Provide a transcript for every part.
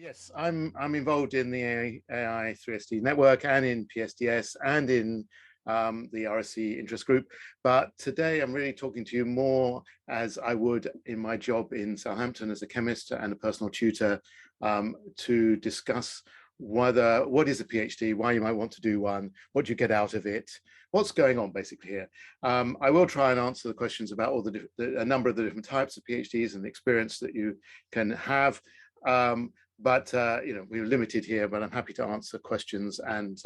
Yes, I'm involved in the AI 3SD network and in PSDS and in the RSC interest group. But today I'm really talking to you more as I would in my job in Southampton as a chemist and a personal tutor to discuss what is a PhD, why you might want to do one, what do you get out of it, what's going on basically here. I will try and answer the questions about all a number of the different types of PhDs and the experience that you can have. But we're limited here, but I'm happy to answer questions and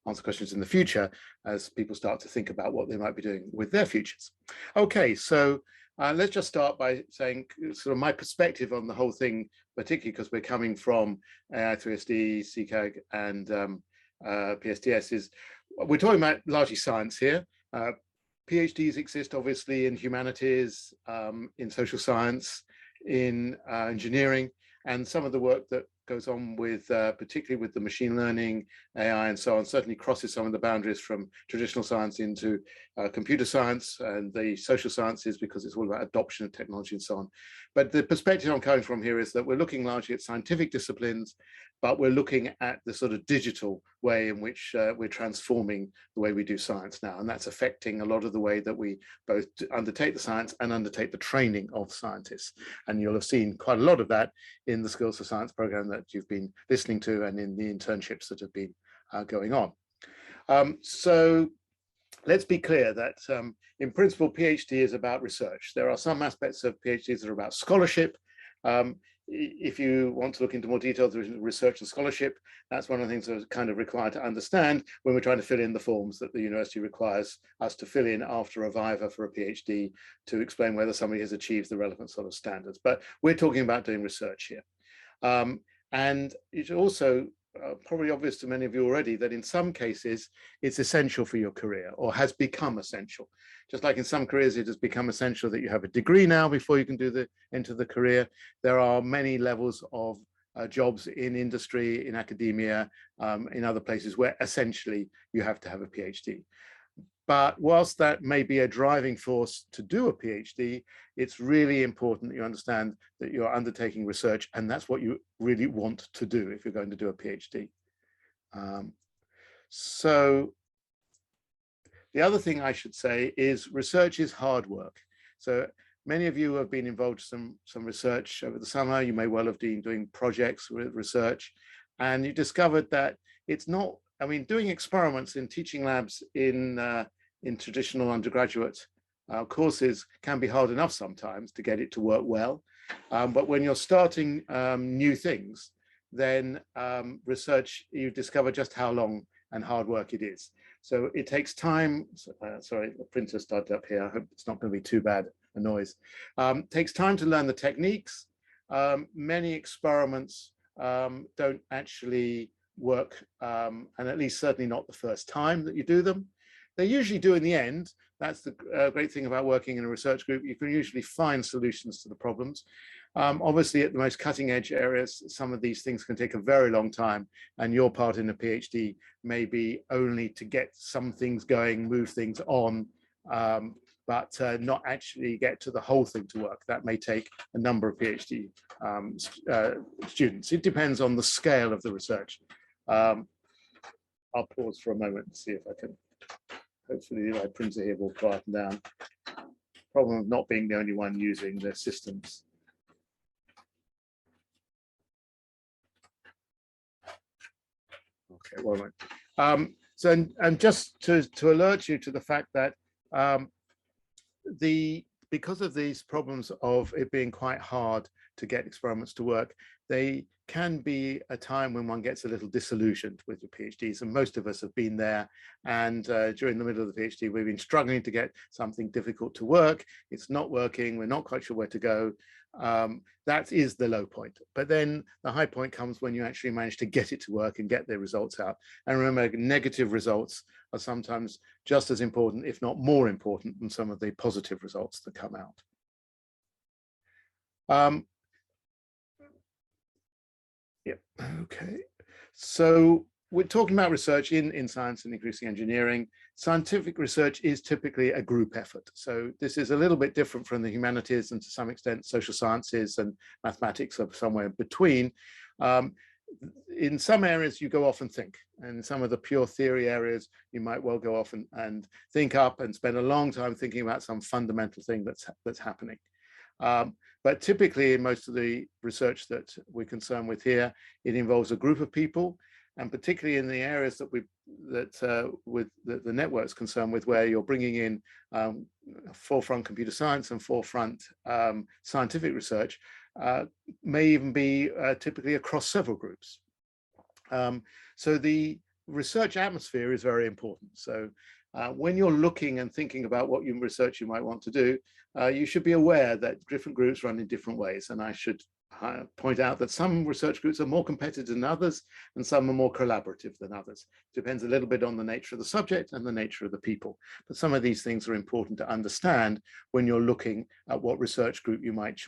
answer questions in the future as people start to think about what they might be doing with their futures. Okay, so let's just start by saying sort of my perspective on the whole thing, particularly because we're coming from AI 3SD, CICAG, and PSDS, is we're talking about largely science here. PhDs exist obviously in humanities, in social science, in engineering, and some of the work that goes on with, particularly with the machine learning, AI and so on, certainly crosses some of the boundaries from traditional science into computer science and the social sciences, because it's all about adoption of technology and so on. But the perspective I'm coming from here is that we're looking largely at scientific disciplines, but we're looking at the sort of digital way in which we're transforming the way we do science now. And that's affecting a lot of the way that we both undertake the science and undertake the training of scientists. And you'll have seen quite a lot of that in the Skills for Science program that you've been listening to and in the internships that have been going on. So let's be clear that in principle, PhD is about research. There are some aspects of PhDs that are about scholarship. If you want to look into more details of research and scholarship, that's one of the things that's kind of required to understand when we're trying to fill in the forms that the university requires us to fill in after a viva for a PhD to explain whether somebody has achieved the relevant sort of standards. But we're talking about doing research here. And it's also probably obvious to many of you already that in some cases it's essential for your career or has become essential. Just like in some careers it has become essential that you have a degree now before you can enter the career. There are many levels of jobs in industry, in academia, in other places where essentially you have to have a PhD. But whilst that may be a driving force to do a PhD, it's really important that you understand that you're undertaking research, and that's what you really want to do if you're going to do a PhD. So the other thing I should say is research is hard work. So many of you have been involved in some research over the summer. You may well have been doing projects with research, and you discovered that it's not, I mean, doing experiments in teaching labs in traditional undergraduate courses can be hard enough sometimes to get it to work well. But when you're starting new things, then research, you discover just how long and hard work it is. So it takes time. Sorry, the printer started up here. I hope it's not going to be too bad a noise. Takes time to learn the techniques. Many experiments don't actually work, and at least certainly not the first time that you do them. They usually do in the end. That's the great thing about working in a research group. You can usually find solutions to the problems. Obviously, at the most cutting edge areas, some of these things can take a very long time, and your part in a PhD may be only to get some things going, move things on, but not actually get to the whole thing to work. That may take a number of PhD students. It depends on the scale of the research. I'll pause for a moment and see if I can. Hopefully my printer here will quieten down. Problem of not being the only one using their systems. Okay, one moment. So, and just to alert you to the fact that because of these problems of it being quite hard to get experiments to work, they can be a time when one gets a little disillusioned with your PhDs, and most of us have been there. And during the middle of the PhD, we've been struggling to get something difficult to work. It's not working. We're not quite sure where to go. That is the low point. But then the high point comes when you actually manage to get it to work and get the results out. And remember, negative results are sometimes just as important, if not more important, than some of the positive results that come out. Yeah, okay. So we're talking about research in science and increasing engineering. Scientific research is typically a group effort. So this is a little bit different from the humanities and to some extent social sciences and mathematics are somewhere between. In some areas you go off and think, and in some of the pure theory areas you might well go off and think up and spend a long time thinking about some fundamental thing that's happening. But typically in most of the research that we're concerned with here, it involves a group of people, and particularly in the areas that the network's concerned with, where you're bringing in forefront computer science and forefront scientific research, may even be typically across several groups. So the research atmosphere is very important. So when you're looking and thinking about what research you might want to do, you should be aware that different groups run in different ways. And I should point out that some research groups are more competitive than others, and some are more collaborative than others. Depends a little bit on the nature of the subject and the nature of the people. But some of these things are important to understand when you're looking at what research group you might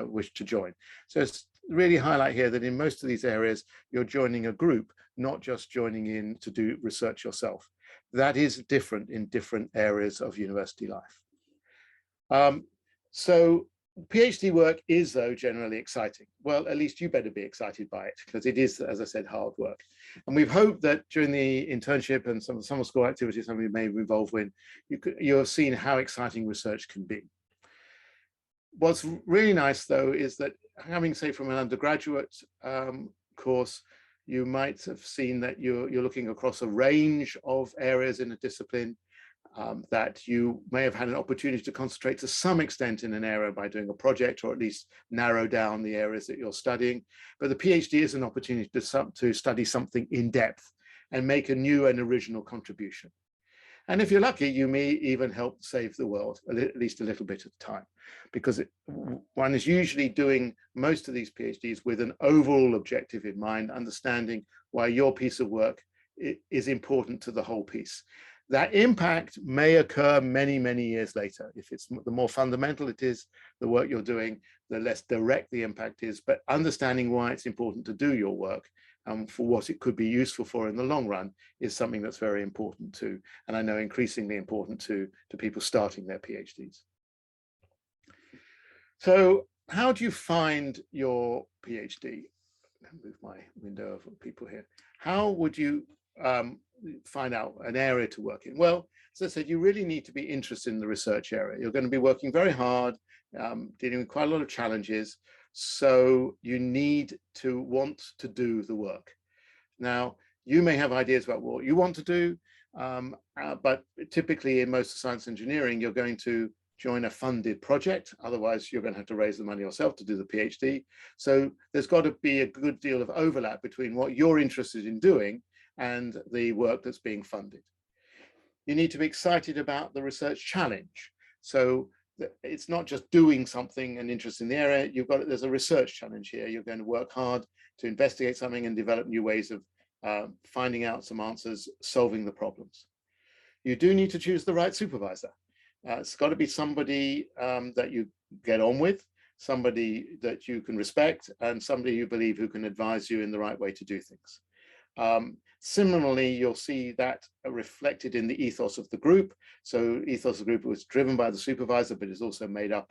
wish to join. So it's really highlight here that in most of these areas, you're joining a group, not just joining in to do research yourself. That is different in different areas of university life. So PhD work is, though, generally exciting. Well, at least you better be excited by it, because it is, as I said, hard work. And we've hoped that during the internship and some of the summer school activities some of you may be involved with, you have seen how exciting research can be. What's really nice, though, is that having, say, from an undergraduate course, you might have seen that you're looking across a range of areas in a discipline, that you may have had an opportunity to concentrate to some extent in an area by doing a project, or at least narrow down the areas that you're studying. But the PhD is an opportunity to study something in depth and make a new and original contribution. And if you're lucky, you may even help save the world, at least a little bit at a time, because one is usually doing most of these PhDs with an overall objective in mind, understanding why your piece of work is important to the whole piece. That impact may occur many, many years later. If it's the more fundamental it is, the work you're doing, the less direct the impact is, but understanding why it's important to do your work for what it could be useful for in the long run is something that's very important too. And I know increasingly important to people starting their PhDs. So how do you find your PhD? I'll move my window of people here. How would you find out an area to work in? Well, as I said, you really need to be interested in the research area. You're going to be working very hard, dealing with quite a lot of challenges. So you need to want to do the work. Now, you may have ideas about what you want to do, but typically in most of science engineering, you're going to join a funded project. Otherwise, you're going to have to raise the money yourself to do the PhD. So there's got to be a good deal of overlap between what you're interested in doing and the work that's being funded. You need to be excited about the research challenge. So it's not just doing something and interest in the area. There's a research challenge here. You're going to work hard to investigate something and develop new ways of finding out some answers, solving the problems. You do need to choose the right supervisor. It's got to be somebody that you get on with, somebody that you can respect, and somebody you believe who can advise you in the right way to do things. Similarly, you'll see that reflected in the ethos of the group. So ethos of the group was driven by the supervisor, but is also made up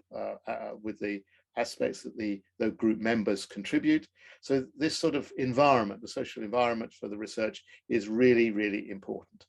with the aspects that the group members contribute. So this sort of environment, the social environment for the research, is really, really important.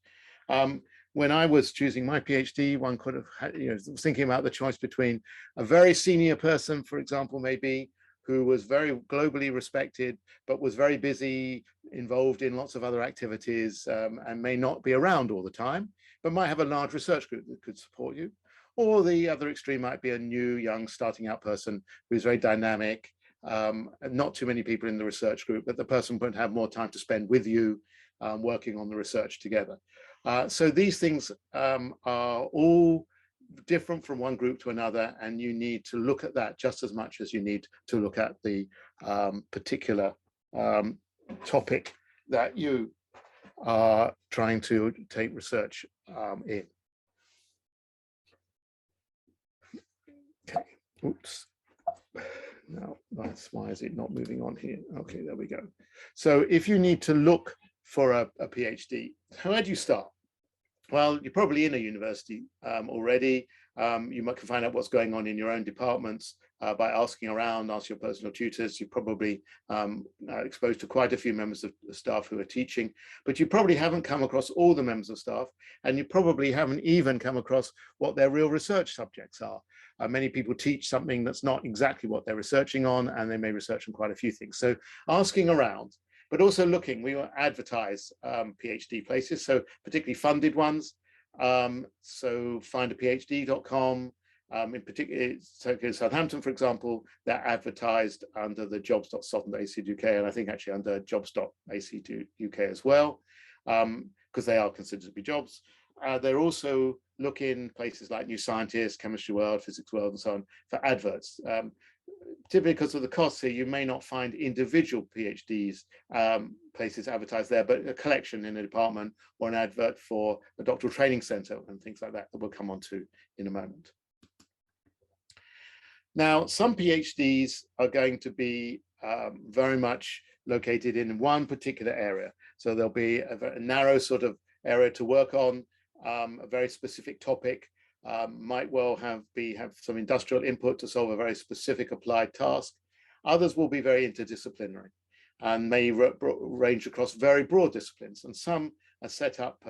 When I was choosing my PhD, one could have had, was thinking about the choice between a very senior person, for example, maybe, who was very globally respected, but was very busy, involved in lots of other activities, and may not be around all the time, but might have a large research group that could support you. Or the other extreme might be a new, young, starting out person who's very dynamic, not too many people in the research group, but the person won't have more time to spend with you, working on the research together. So these things are all different from one group to another, and you need to look at that just as much as you need to look at the particular topic that you are trying to take research in. Okay, oops. Now, why is it not moving on here? Okay, there we go. So if you need to look for a PhD, how do you start? Well, you're probably in a university already. You might can find out what's going on in your own departments by asking around, ask your personal tutors. You're probably exposed to quite a few members of the staff who are teaching, but you probably haven't come across all the members of staff, and you probably haven't even come across what their real research subjects are. Many people teach something that's not exactly what they're researching on, and they may research on quite a few things. So asking around, but also looking, we will advertise PhD places, so particularly funded ones. So findaphd.com, in particular, so Southampton, for example, they're advertised under the jobs.salt.ac.uk, and I think actually under jobs.ac.uk as well, because they are considered to be jobs. They're also looking places like New Scientist, Chemistry World, Physics World, and so on for adverts. Typically, because of the costs here, you may not find individual PhDs places advertised there, but a collection in a department or an advert for a doctoral training center and things like that we'll come on to in a moment. Now, some PhDs are going to be very much located in one particular area. So there'll be a very narrow sort of area to work on, a very specific topic. Might well have some industrial input to solve a very specific applied task. Others will be very interdisciplinary and may range across very broad disciplines. And some are set up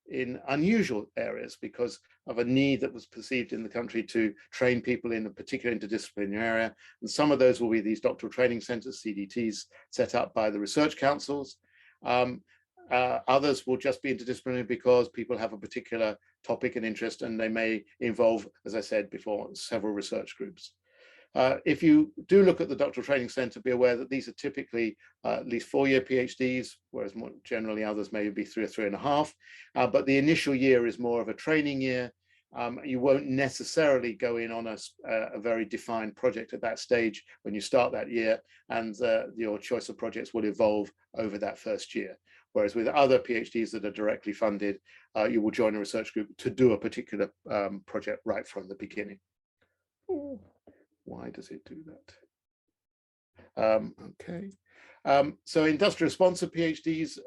in unusual areas because of a need that was perceived in the country to train people in a particular interdisciplinary area. And some of those will be these doctoral training centers, CDTs, set up by the research councils. Others will just be interdisciplinary because people have a particular topic and interest, and they may involve, as I said before, several research groups. If you do look at the doctoral training center, be aware that these are typically at least 4-year PhDs, whereas more generally others may be 3 or 3.5. But the initial year is more of a training year. You won't necessarily go in on a very defined project at that stage when you start that year, and your choice of projects will evolve over that first year. Whereas with other PhDs that are directly funded, you will join a research group to do a particular project right from the beginning. Ooh, why does it do that? Okay. So industrial sponsored PhDs,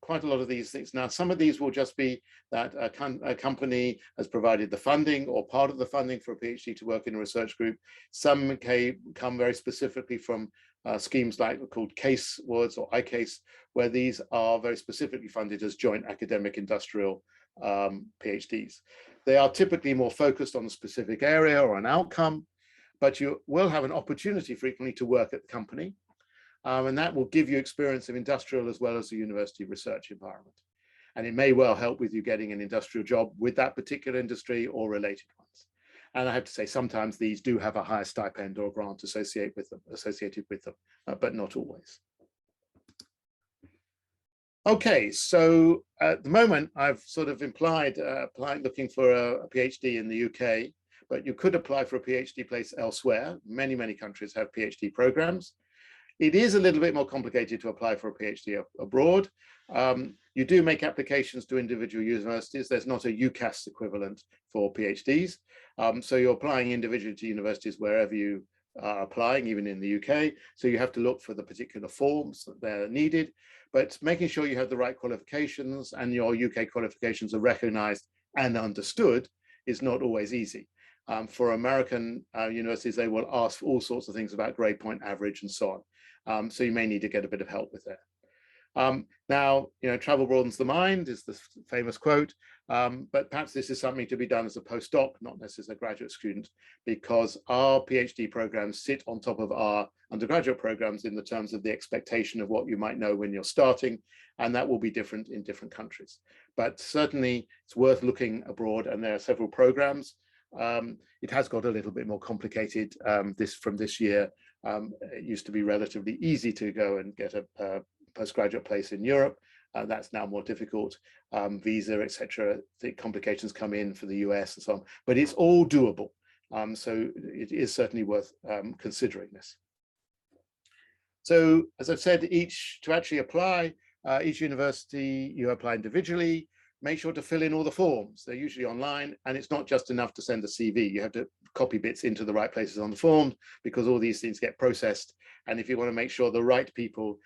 quite a lot of these things. Now, some of these will just be that a company has provided the funding or part of the funding for a PhD to work in a research group. Some come very specifically from schemes like called CASE words or ICASE, where these are very specifically funded as joint academic industrial PhDs. They are typically more focused on a specific area or an outcome, but you will have an opportunity frequently to work at the company. And that will give you experience of industrial as well as the university research environment. And it may well help with you getting an industrial job with that particular industry or related ones. And I have to say, sometimes these do have a higher stipend or grant associated with them, but not always. Okay, so at the moment, I've sort of implied looking for a PhD in the UK, but you could apply for a PhD place elsewhere. Many, many countries have PhD programs. It is a little bit more complicated to apply for a PhD abroad. You do make applications to individual universities. There's not a UCAS equivalent for PhDs. So you're applying individually to universities wherever you are applying, even in the UK. So you have to look for the particular forms that they're needed, but making sure you have the right qualifications and your UK qualifications are recognized and understood is not always easy. For American universities, they will ask all sorts of things about grade point average and so on. So you may need to get a bit of help with that. Now, travel broadens the mind is the famous quote, but perhaps this is something to be done as a postdoc, not necessarily as a graduate student, because our PhD programs sit on top of our undergraduate programs in the terms of the expectation of what you might know when you're starting, and that will be different in different countries. But certainly it's worth looking abroad, and there are several programs. It has got a little bit more complicated from this year. It used to be relatively easy to go and get a postgraduate place in Europe. That's now more difficult. Visa, etc. The complications come in for the US and so on, but it's all doable. So it is certainly worth considering this. So as I've said, to actually apply, each university you apply individually. make sure to fill in all the forms. They're usually online, and it's not just enough to send a CV. You have to copy bits into the right places on the form, because all these things get processed. And if you want to make sure the right people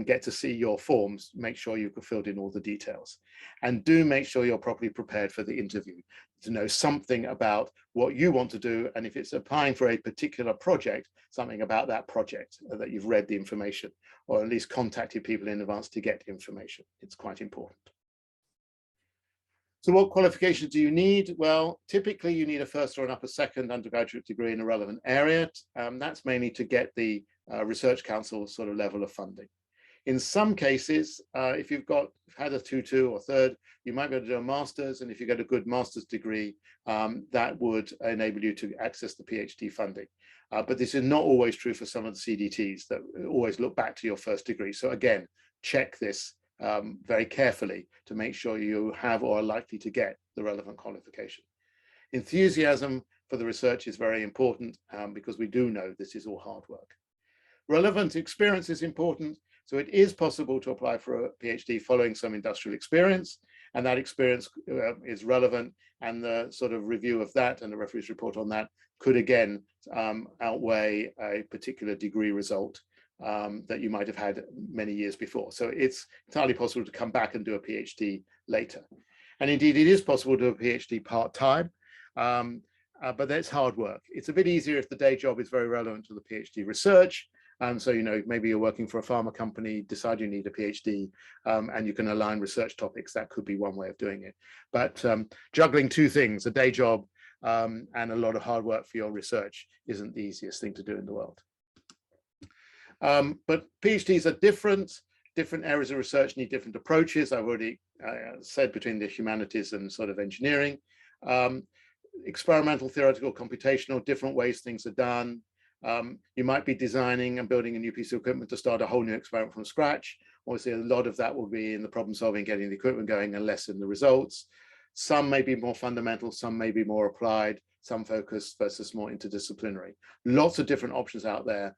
get to see your forms, make sure you've filled in all the details. And do make sure you're properly prepared for the interview, to know something about what you want to do. And if it's applying for a particular project, something about that project, that you've read the information, or at least contacted people in advance to get information. It's quite important. So what qualifications do you need? Well, typically you need a first or an upper second undergraduate degree in a relevant area. That's mainly to get the Research Council sort of level of funding. In some cases, if you've had a 2-2 or third, you might be able to do a master's, and if you get a good master's degree, that would enable you to access the PhD funding. But this is not always true for some of the CDTs that always look back to your first degree. So again, check this very carefully to make sure you have or are likely to get the relevant qualification. Enthusiasm for the research is very important, because we do know this is all hard work. Relevant experience is important. So it is possible to apply for a PhD following some industrial experience, and that experience is relevant, and the sort of review of that and the referee's report on that could again outweigh a particular degree result that you might have had many years before. So it's entirely possible to come back and do a PhD later. And indeed, it is possible to do a PhD part-time, but that's hard work. It's a bit easier if the day job is very relevant to the PhD research. So, you know, maybe you're working for a pharma company, decide you need a PhD, and you can align research topics. That could be one way of doing it. But juggling two things, a day job and a lot of hard work for your research, isn't the easiest thing to do in the world. But PhDs are different. Different areas of research need different approaches. I've already said between the humanities and sort of engineering. Experimental, theoretical, computational, different ways things are done. You might be designing and building a new piece of equipment to start a whole new experiment from scratch. Obviously, a lot of that will be in the problem solving, getting the equipment going, and less in the results. Some may be more fundamental, some may be more applied, some focused versus more interdisciplinary. Lots of different options out there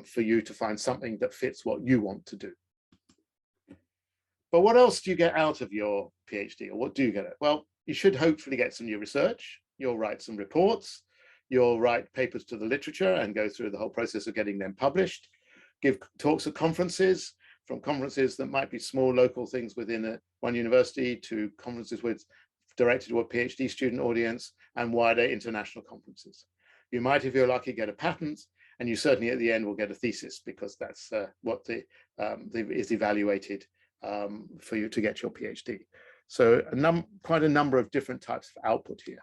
for you to find something that fits what you want to do. But what else do you get out of your PhD, or what do you get at? Well, you should hopefully get some new research. You'll write some reports. You'll write papers to the literature and go through the whole process of getting them published. Give talks at conferences, from conferences that might be small local things within one university to conferences directed to a PhD student audience and wider international conferences. You might, if you're lucky, get a patent, and you certainly at the end will get a thesis, because that's what is evaluated for you to get your PhD. So quite a number of different types of output here.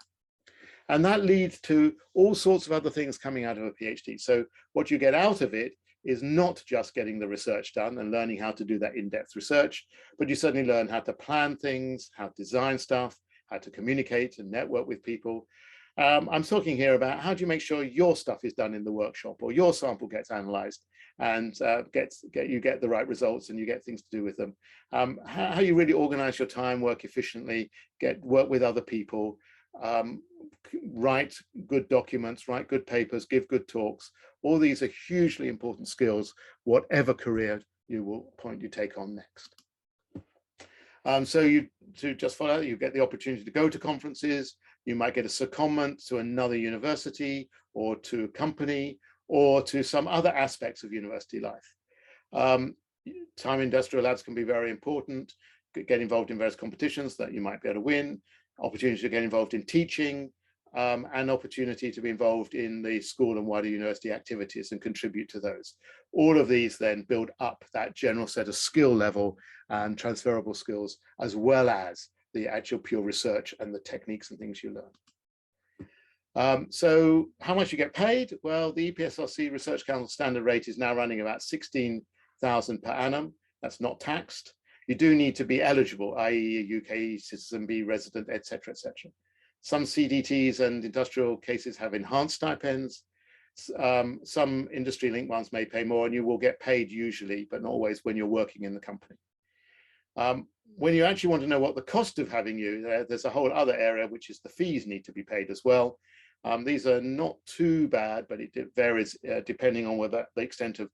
And that leads to all sorts of other things coming out of a PhD. So what you get out of it is not just getting the research done and learning how to do that in-depth research, but you certainly learn how to plan things, how to design stuff, how to communicate and network with people. I'm talking here about how do you make sure your stuff is done in the workshop, or your sample gets analyzed and you get the right results and you get things to do with them. How you really organize your time, work efficiently, work with other people, write good documents, write good papers, give good talks. All these are hugely important skills, whatever career you take on next. So to just follow, you get the opportunity to go to conferences. You might get a secondment to another university or to a company or to some other aspects of university life. Time industrial labs can be very important. Get involved in various competitions that you might be able to win. Opportunity to get involved in teaching, and opportunity to be involved in the school and wider university activities and contribute to those. All of these then build up that general set of skill level and transferable skills, as well as the actual pure research and the techniques and things you learn. So how much you get paid? Well, the EPSRC Research Council standard rate is now running about 16,000 per annum. That's not taxed. You do need to be eligible, i.e. a UK citizen, be resident, etc., etc. Some CDTs and industrial cases have enhanced stipends. Some industry-linked ones may pay more, and you will get paid usually, but not always, when you're working in the company. When you actually want to know what the cost of having you, there's a whole other area, which is the fees need to be paid as well. These are not too bad, but it varies depending on whether the extent of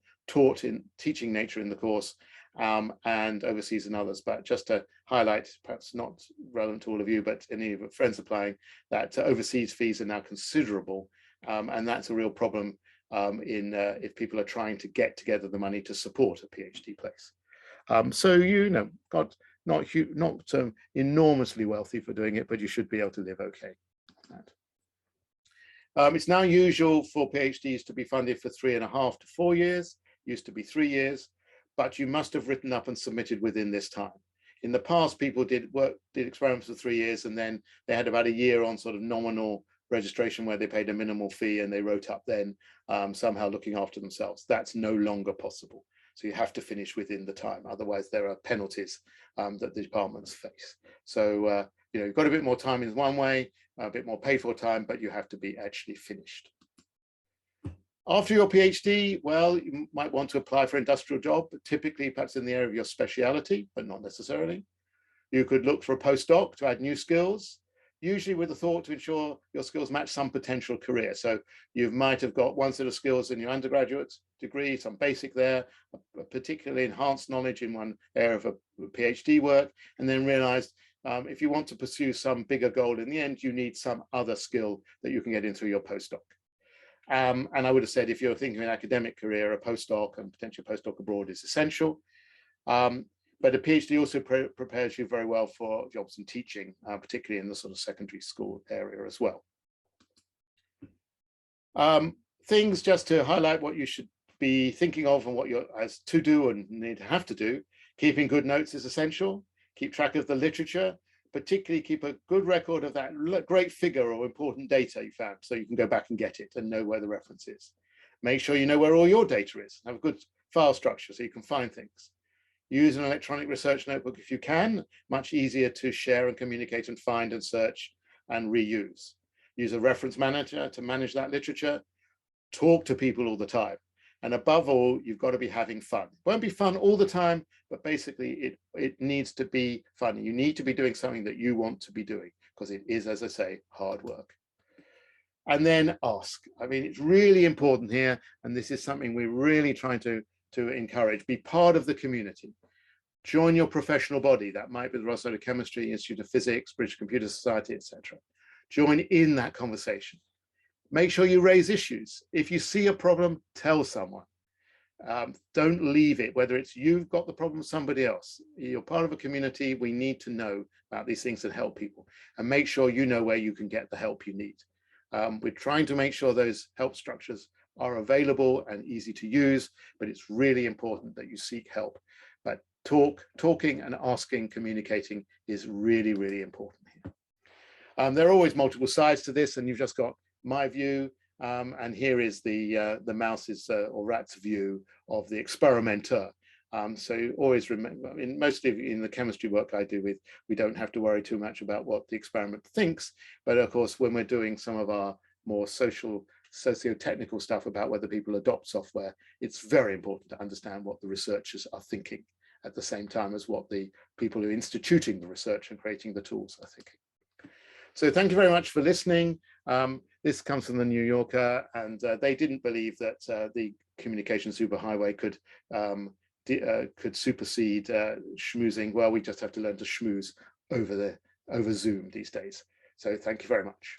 teaching nature in the course and overseas and others. But just to highlight, perhaps not relevant to all of you, but any of your friends applying, that overseas fees are now considerable, and that's a real problem if people are trying to get together the money to support a PhD place. So got not enormously wealthy for doing it, but you should be able to live okay. It's now usual for PhDs to be funded for 3.5 to 4 years. Used to be 3 years, but you must have written up and submitted within this time. In the past, people did experiments for 3 years, and then they had about a year on sort of nominal registration where they paid a minimal fee and they wrote up then somehow looking after themselves. That's no longer possible. So you have to finish within the time. Otherwise, there are penalties that the departments face. So you've got a bit more time in one way, a bit more paid for time, but you have to be actually finished. After your PhD, well, you might want to apply for an industrial job, typically perhaps in the area of your speciality, but not necessarily. You could look for a postdoc to add new skills, usually with the thought to ensure your skills match some potential career. So you might have got one set of skills in your undergraduate degree, some basic there, a particularly enhanced knowledge in one area of a PhD work, and then realized if you want to pursue some bigger goal in the end, you need some other skill that you can get in through your postdoc. And I would have said, if you're thinking of an academic career, a postdoc and potentially a postdoc abroad is essential. But a PhD also prepares you very well for jobs in teaching, particularly in the sort of secondary school area as well. Things just to highlight what you should be thinking of and what you're as to do and need to have to do. Keeping good notes is essential. Keep track of the literature, particularly keep a good record of that great figure or important data you found, so you can go back and get it and know where the reference is. Make sure you know where all your data is. Have a good file structure so you can find things. Use an electronic research notebook if you can, much easier to share and communicate and find and search and reuse. Use a reference manager to manage that literature. Talk to people all the time. And above all, you've got to be having fun. It won't be fun all the time, but basically it needs to be fun. You need to be doing something that you want to be doing, because it is, as I say, hard work. And then ask. I mean, it's really important here, and this is something we're really trying to encourage. Be part of the community. Join your professional body. That might be the Royal Society of Chemistry, Institute of Physics, British Computer Society, etc. Join in that conversation. Make sure you raise issues. If you see a problem, tell someone. Don't leave it, whether it's you've got the problem, somebody else. You're part of a community. We need to know about these things and help people, and make sure you know where you can get the help you need. We're trying to make sure those help structures are available and easy to use, but it's really important that you seek help. But talking and asking, communicating is really, really important here. There are always multiple sides to this, and you've just got my view, and here is the mouse's or rat's view of the experimenter. So always remember, mostly in the chemistry work I do with, we don't have to worry too much about what the experiment thinks, but of course when we're doing some of our more socio-technical stuff about whether people adopt software, it's very important to understand what the researchers are thinking at the same time as what the people who are instituting the research and creating the tools are thinking. So thank you very much for listening. This comes from the New Yorker, and they didn't believe that the communication superhighway could supersede schmoozing. Well, we just have to learn to schmooze over Zoom these days. So thank you very much.